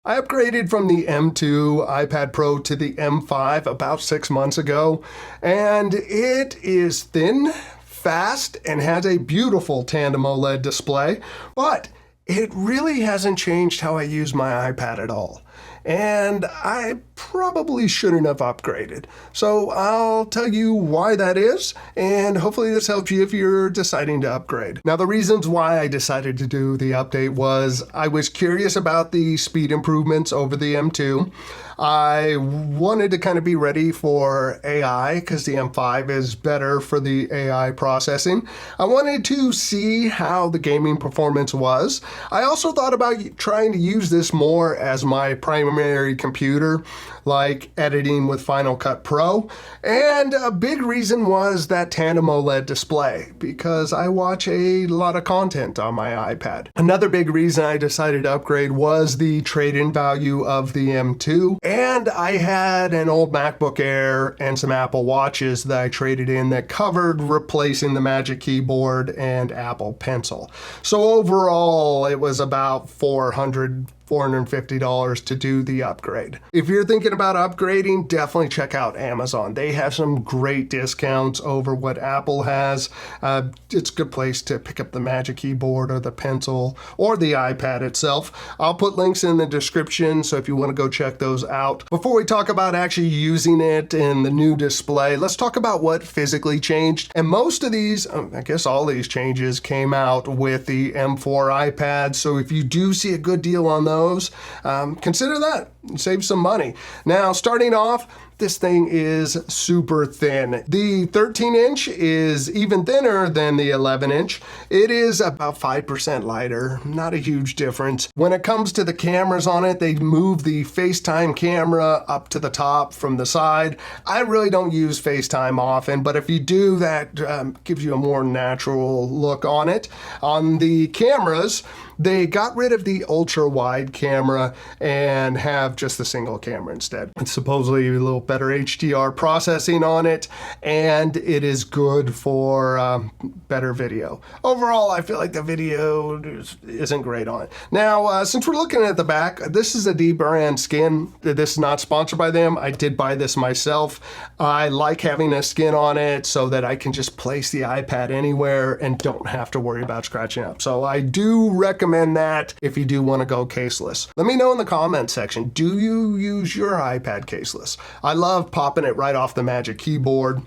I upgraded from the M2 iPad Pro to the M5 about 6 months ago, and it is thin, fast, and has a beautiful Tandem OLED display, but it really hasn't changed how I use my iPad at all. And I probably shouldn't have upgraded. So I'll tell you why that is, and hopefully this helps you if you're deciding to upgrade. Now, the reasons why I decided to do the update was I was curious about the speed improvements over the M2. I wanted to kind of be ready for AI because the M5 is better for the AI processing. I wanted to see how the gaming performance was. I also thought about trying to use this more as my primary computer, like editing with Final Cut Pro. And a big reason was that Tandem OLED display, because I watch a lot of content on my iPad. Another big reason I decided to upgrade was the trade-in value of the M2. And I had an old MacBook Air and some Apple Watches that I traded in that covered replacing the Magic Keyboard and Apple Pencil. So overall, it was about $450 to do the upgrade. If you're thinking about upgrading, definitely check out Amazon. They have some great discounts over what Apple has. It's a good place to pick up the Magic Keyboard or the Pencil or the iPad itself. I'll put links in the description, so if you want to go check those out. Before we talk about actually using it in the new display, let's talk about what physically changed. And most of these, I guess all these changes came out with the M4 iPad. So if you do see a good deal on those, consider that. Save some money. Now, starting off, this thing is super thin. The 13-inch is even thinner than the 11-inch. It is about 5% lighter, not a huge difference. When it comes to the cameras on it, they move the FaceTime camera up to the top from the side. I really don't use FaceTime often, but if you do, that gives you a more natural look on it. On the cameras, they got rid of the ultra-wide camera and have just the single camera instead. It's supposedly a little better HDR processing on it, and it is good for better video. Overall, I feel like the video isn't great on it. Now, since we're looking at the back, this is a D-brand skin. This is not sponsored by them. I did buy this myself. I like having a skin on it so that I can just place the iPad anywhere and don't have to worry about scratching up. So I do recommend that if you do want to go caseless. Let me know in the comment section, do you use your iPad caseless? I love popping it right off the Magic Keyboard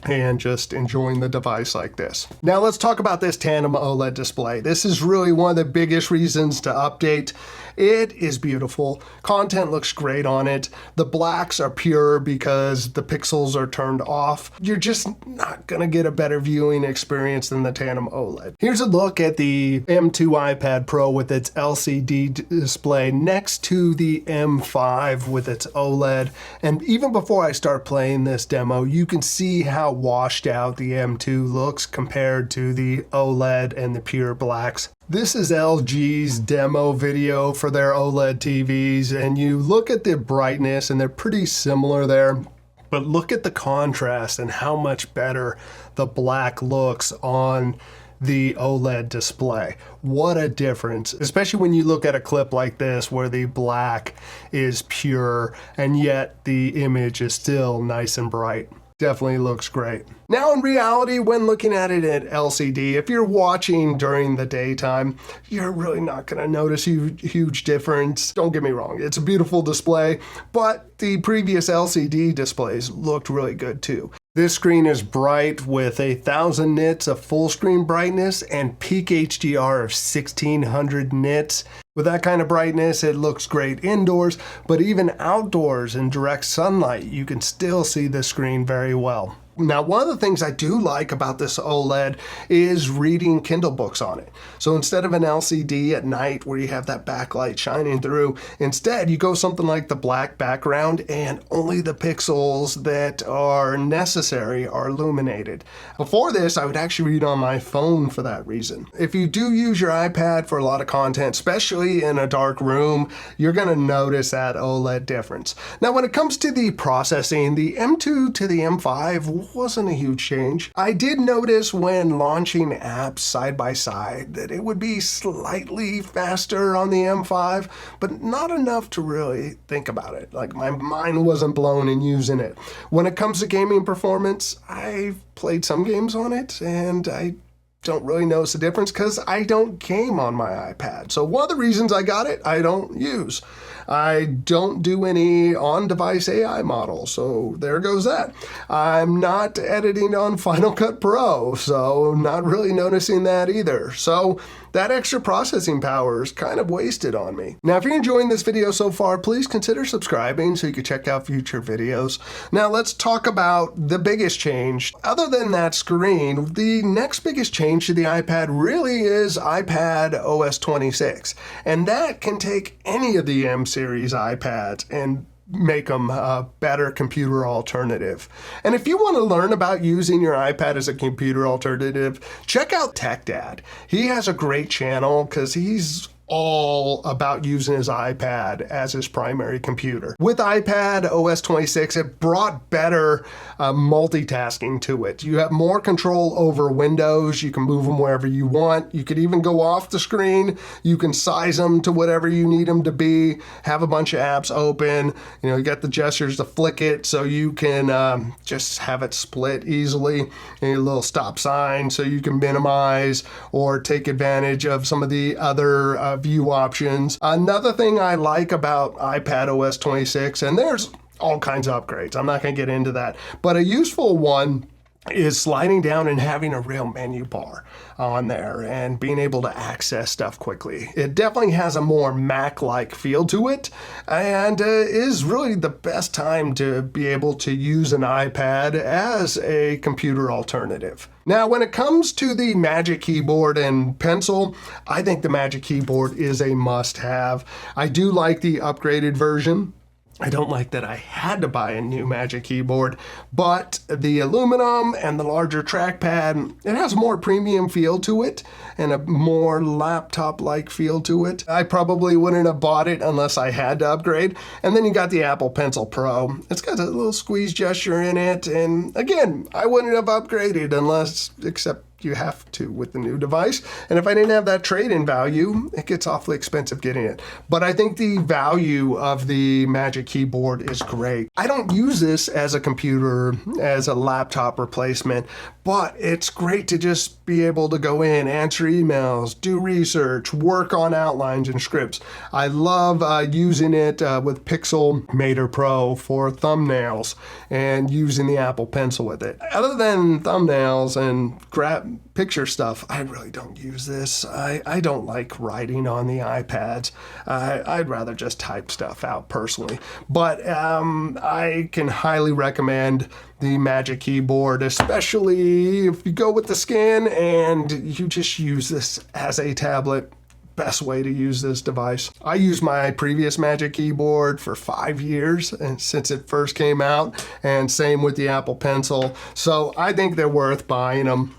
and just enjoying the device like this. Now let's talk about this Tandem OLED display. This is really one of the biggest reasons to update. It is beautiful. Content looks great on it. The blacks are pure because the pixels are turned off. You're just not gonna get a better viewing experience than the Tandem OLED. Here's a look at the M2 iPad Pro with its LCD display next to the M5 with its OLED. And even before I start playing this demo, you can see how washed out the M2 looks compared to the OLED and the pure blacks. This is LG's demo video for their OLED TVs, and you look at the brightness and they're pretty similar there, but look at the contrast and how much better the black looks on the OLED display. What a difference, especially when you look at a clip like this where the black is pure and yet the image is still nice and bright. Definitely looks great. Now in reality, when looking at it at LCD, if you're watching during the daytime, you're really not going to notice a huge difference. Don't get me wrong, it's a beautiful display, but the previous LCD displays looked really good too. This screen is bright with 1000 nits of full screen brightness and peak HDR of 1600 nits. With that kind of brightness, it looks great indoors, but even outdoors in direct sunlight, you can still see the screen very well. Now, one of the things I do like about this OLED is reading Kindle books on it. So instead of an LCD at night where you have that backlight shining through, instead you go something like the black background and only the pixels that are necessary are illuminated. Before this, I would actually read on my phone for that reason. If you do use your iPad for a lot of content, especially especially in a dark room, you're going to notice that OLED difference. Now, when it comes to the processing, the M2 to the M5 wasn't a huge change. I did notice when launching apps side by side that it would be slightly faster on the M5, but not enough to really think about it. Like, my mind wasn't blown in using it. When it comes to gaming performance, I've played some games on it, and I don't really notice the difference because I don't game on my iPad. So one of the reasons I got it, I don't use. I don't do any on-device AI models, so there goes that. I'm not editing on Final Cut Pro, so not really noticing that either. So that extra processing power is kind of wasted on me. Now, if you're enjoying this video so far, please consider subscribing so you can check out future videos. Now, let's talk about the biggest change. Other than that screen, the next biggest change to the iPad really is iPadOS 26. And that can take any of the M series iPads and make them a better computer alternative. And if you want to learn about using your iPad as a computer alternative, check out Tech Dad. He has a great channel because he's all about using his iPad as his primary computer. With iPadOS 26, it brought better multitasking to it. You have more control over windows. You can move them wherever you want. You could even go off the screen. You can size them to whatever you need them to be, have a bunch of apps open. You know, you got the gestures to flick it so you can just have it split easily. And a little stop sign so you can minimize or take advantage of some of the other view options. Another thing I like about iPadOS 26, and there's all kinds of upgrades, I'm not going to get into that, but a useful one is sliding down and having a real menu bar on there and being able to access stuff quickly. It definitely has a more Mac-like feel to it and is really the best time to be able to use an iPad as a computer alternative. Now, when it comes to the Magic Keyboard and pencil, I think the Magic Keyboard is a must-have. I do like the upgraded version. I don't like that I had to buy a new Magic Keyboard, but the aluminum and the larger trackpad, it has a more premium feel to it and a more laptop-like feel to it. I probably wouldn't have bought it unless I had to upgrade. And then you got the Apple Pencil Pro. It's got a little squeeze gesture in it, and again, I wouldn't have upgraded except you have to with the new device. And if I didn't have that trade-in value, it gets awfully expensive getting it. But I think the value of the Magic Keyboard is great. I don't use this as a computer, as a laptop replacement, but it's great to just be able to go in, answer emails, do research, work on outlines and scripts. I love using it with Pixelmator Pro for thumbnails and using the Apple Pencil with it. Other than thumbnails and picture stuff, I really don't use this. I don't like writing on the iPads. I'd rather just type stuff out personally. But I can highly recommend the Magic Keyboard, especially if you go with the skin and you just use this as a tablet. Best way to use this device. I used my previous Magic Keyboard for 5 years and since it first came out, and same with the Apple Pencil. So I think they're worth buying them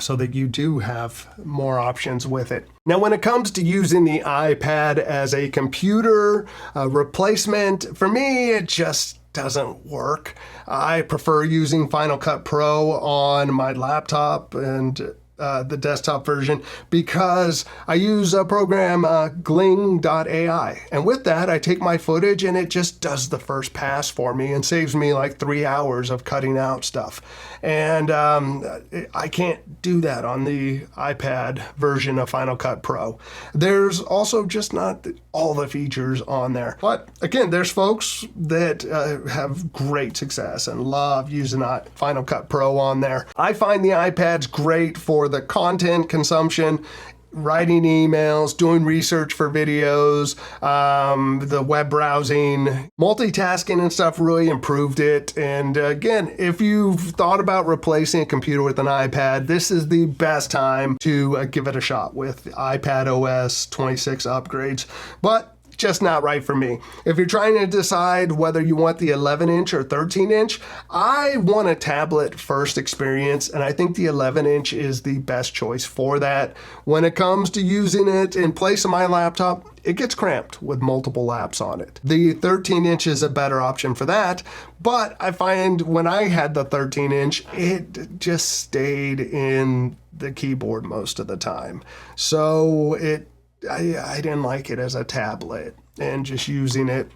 so that you do have more options with it. Now, when it comes to using the iPad as a computer replacement, for me, it just doesn't work. I prefer using Final Cut Pro on my laptop and the desktop version because I use a program Gling.ai, and with that I take my footage and it just does the first pass for me and saves me like 3 hours of cutting out stuff. And I can't do that on the iPad version of Final Cut Pro. There's also just not all the features on there. But again, there's folks that have great success and love using Final Cut Pro on there. I find the iPad's great for the content consumption, writing emails, doing research for videos, the web browsing, multitasking and stuff really improved it. And again, if you've thought about replacing a computer with an iPad, this is the best time to give it a shot with iPadOS 26 upgrades. But just not right for me. If you're trying to decide whether you want the 11-inch or 13-inch, I want a tablet first experience, and I think the 11-inch is the best choice for that. When it comes to using it in place of my laptop, it gets cramped with multiple apps on it. The 13-inch is a better option for that, but I find when I had the 13-inch, it just stayed in the keyboard most of the time. So I didn't like it as a tablet and just using it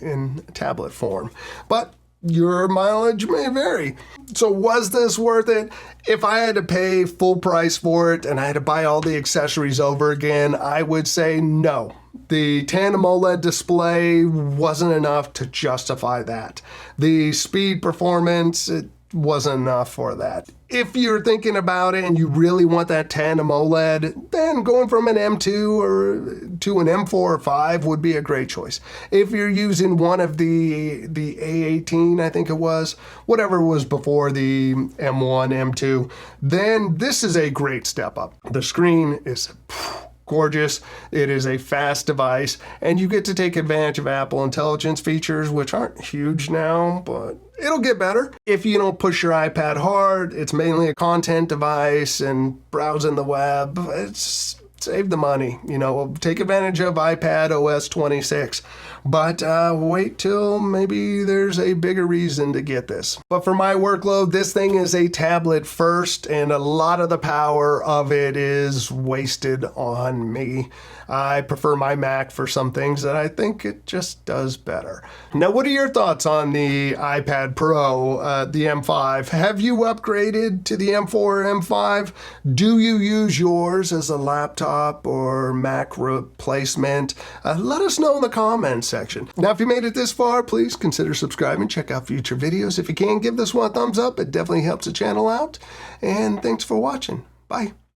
in tablet form. But your mileage may vary. So was this worth it? If I had to pay full price for it and I had to buy all the accessories over again, I would say no. The Tandem OLED display wasn't enough to justify that. The speed performance, it wasn't enough for that. If you're thinking about it and you really want that Tandem OLED, then going from an M2 or to an M4 or 5 would be a great choice. If you're using one of the A18, I think it was, whatever was before the M1, M2, then this is a great step up. The screen is gorgeous. It is a fast device, and you get to take advantage of Apple Intelligence features, which aren't huge now, but it'll get better. If you don't push your iPad hard, it's mainly a content device and browsing the web. It's save the money, take advantage of iPadOS 26, but wait till maybe there's a bigger reason to get this. But for my workload, this thing is a tablet first, and a lot of the power of it is wasted on me. I prefer my Mac for some things that I think it just does better. Now, what are your thoughts on the iPad Pro, the M5? Have you upgraded to the M4 or M5? Do you use yours as a laptop or Mac replacement? Let us know in the comments section. Now, if you made it this far, please consider subscribing. Check out future videos. If you can, give this one a thumbs up. It definitely helps the channel out. And thanks for watching. Bye.